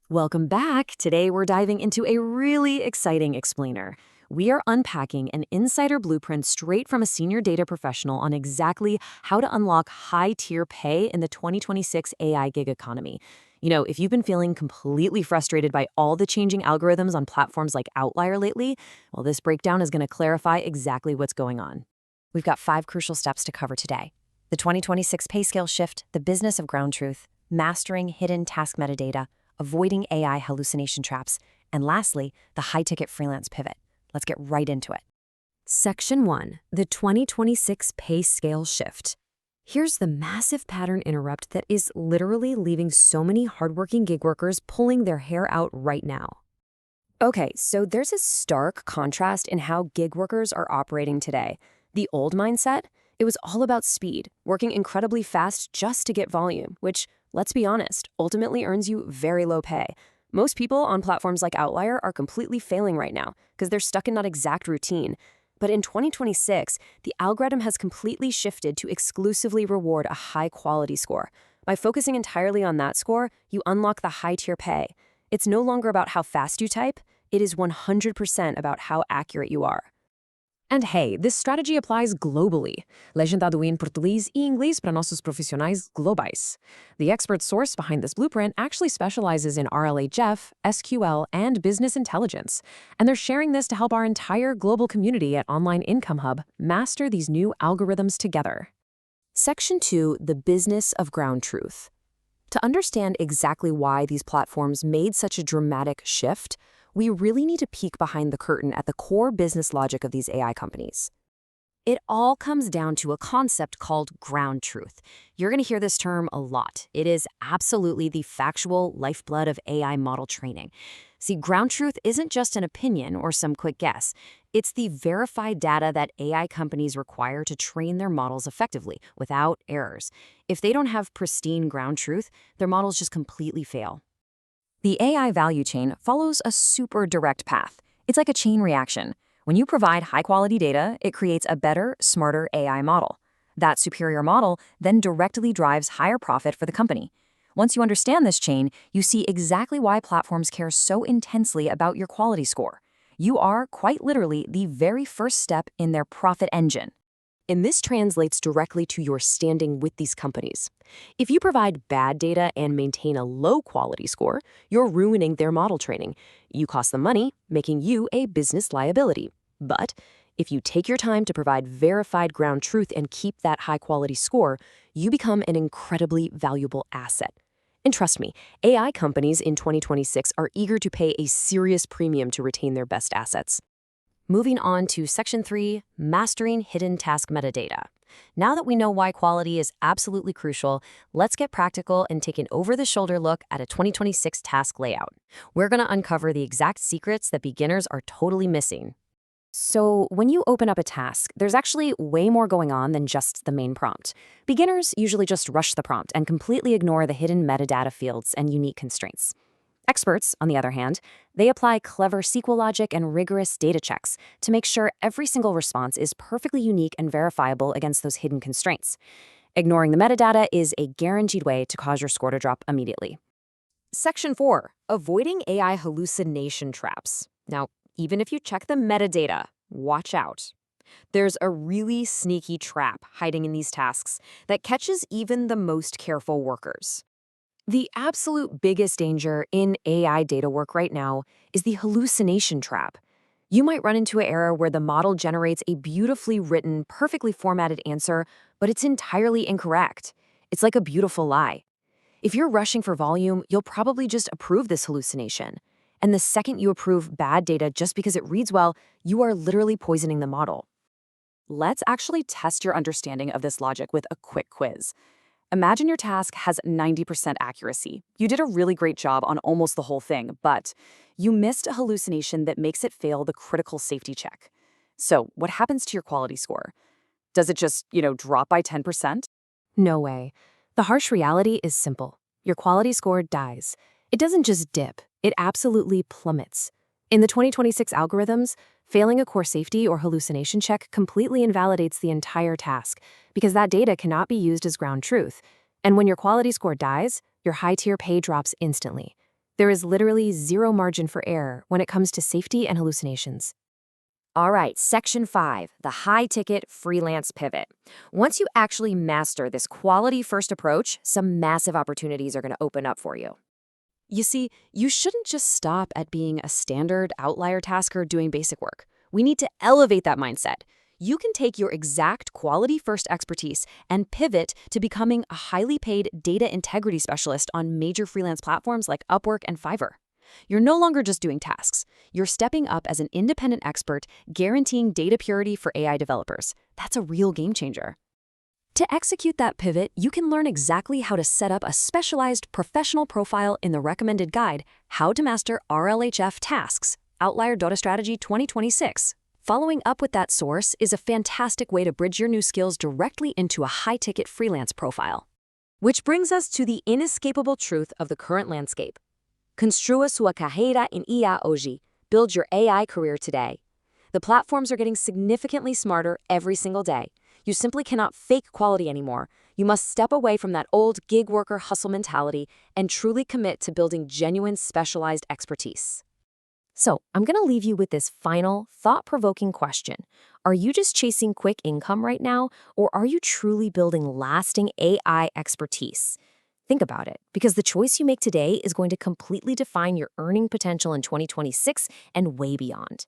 Welcome back. Today we're diving into a really exciting explainer. We are unpacking an insider blueprint straight from a senior data professional on exactly how to unlock high-tier pay in the 2026 AI gig economy. If you've been feeling completely frustrated by all the changing algorithms on platforms like Outlier lately, well, this breakdown is going to clarify exactly what's going on. We've got 5 crucial steps to cover today: the 2026 pay scale shift, the business of ground truth, mastering hidden task metadata, avoiding AI hallucination traps, and lastly, the high-ticket freelance pivot. Let's get right into it. Section 1, the 2026 pay scale shift. Here's the massive pattern interrupt that is literally leaving so many hardworking gig workers pulling their hair out right now. Okay, so there's a stark contrast in how gig workers are operating today. The old mindset, it was all about speed, working incredibly fast just to get volume, which, let's be honest, ultimately earns you very low pay. Most people on platforms like Outlier are completely failing right now because they're stuck in that exact routine. But in 2026, the algorithm has completely shifted to exclusively reward a high-quality score. By focusing entirely on that score, you unlock the high-tier pay. It's no longer about how fast you type, it is 100% about how accurate you are. And hey, this strategy applies globally. Legendado em Português e Inglês para nossos profissionais, globais. The expert source behind this blueprint actually specializes in RLHF, SQL, and business intelligence. And they're sharing this to help our entire global community at Online Income Hub master these new algorithms together. Section 2, the business of ground truth. To understand exactly why these platforms made such a dramatic shift, we really need to peek behind the curtain at the core business logic of these AI companies. It all comes down to a concept called ground truth. You're going to hear this term a lot. It is absolutely the factual lifeblood of AI model training. See, ground truth isn't just an opinion or some quick guess. It's the verified data that AI companies require to train their models effectively, without errors. If they don't have pristine ground truth, their models just completely fail. The AI value chain follows a super direct path. It's like a chain reaction. When you provide high-quality data, it creates a better, smarter AI model. That superior model then directly drives higher profit for the company. Once you understand this chain, you see exactly why platforms care so intensely about your quality score. You are, quite literally, the very first step in their profit engine. And this translates directly to your standing with these companies. If you provide bad data and maintain a low-quality score, you're ruining their model training. You cost them money, making you a business liability. But if you take your time to provide verified ground truth and keep that high-quality score, you become an incredibly valuable asset. And trust me, AI companies in 2026 are eager to pay a serious premium to retain their best assets. Moving on to Section 3, Mastering Hidden Task Metadata. Now that we know why quality is absolutely crucial, let's get practical and take an over-the-shoulder look at a 2026 task layout. We're going to uncover the exact secrets that beginners are totally missing. So when you open up a task, there's actually way more going on than just the main prompt. Beginners usually just rush the prompt and completely ignore the hidden metadata fields and unique constraints. Experts, on the other hand, they apply clever SQL logic and rigorous data checks to make sure every single response is perfectly unique and verifiable against those hidden constraints. Ignoring the metadata is a guaranteed way to cause your score to drop immediately. Section 4, Avoiding AI hallucination traps. Now, even if you check the metadata, watch out. There's a really sneaky trap hiding in these tasks that catches even the most careful workers. The absolute biggest danger in AI data work right now is the hallucination trap. You might run into an error where the model generates a beautifully written, perfectly formatted answer, but it's entirely incorrect. It's like a beautiful lie. If you're rushing for volume, you'll probably just approve this hallucination. And the second you approve bad data just because it reads well, you are literally poisoning the model. Let's actually test your understanding of this logic with a quick quiz. Imagine your task has 90% accuracy. You did a really great job on almost the whole thing, but you missed a hallucination that makes it fail the critical safety check. So what happens to your quality score? Does it just, drop by 10%? No way. The harsh reality is simple. Your quality score dies. It doesn't just dip, it absolutely plummets. In the 2026 algorithms, failing a core safety or hallucination check completely invalidates the entire task because that data cannot be used as ground truth. And when your quality score dies, your high-tier pay drops instantly. There is literally zero margin for error when it comes to safety and hallucinations. All right, section 5, the high-ticket freelance pivot. Once you actually master this quality-first approach, some massive opportunities are going to open up for you. You see, you shouldn't just stop at being a standard outlier tasker doing basic work. We need to elevate that mindset. You can take your exact quality-first expertise and pivot to becoming a highly paid data integrity specialist on major freelance platforms like Upwork and Fiverr. You're no longer just doing tasks. You're stepping up as an independent expert, guaranteeing data purity for AI developers. That's a real game changer. To execute that pivot, you can learn exactly how to set up a specialized professional profile in the recommended guide, How to Master RLHF Tasks, Outlier Data Strategy 2026. Following up with that source is a fantastic way to bridge your new skills directly into a high-ticket freelance profile. Which brings us to the inescapable truth of the current landscape. Construa sua carreira em IA hoje. Build your AI career today. The platforms are getting significantly smarter every single day. You simply cannot fake quality anymore. You must step away from that old gig worker hustle mentality and truly commit to building genuine specialized expertise. So, I'm going to leave you with this final, thought-provoking question. Are you just chasing quick income right now, or are you truly building lasting AI expertise? Think about it, because the choice you make today is going to completely define your earning potential in 2026 and way beyond.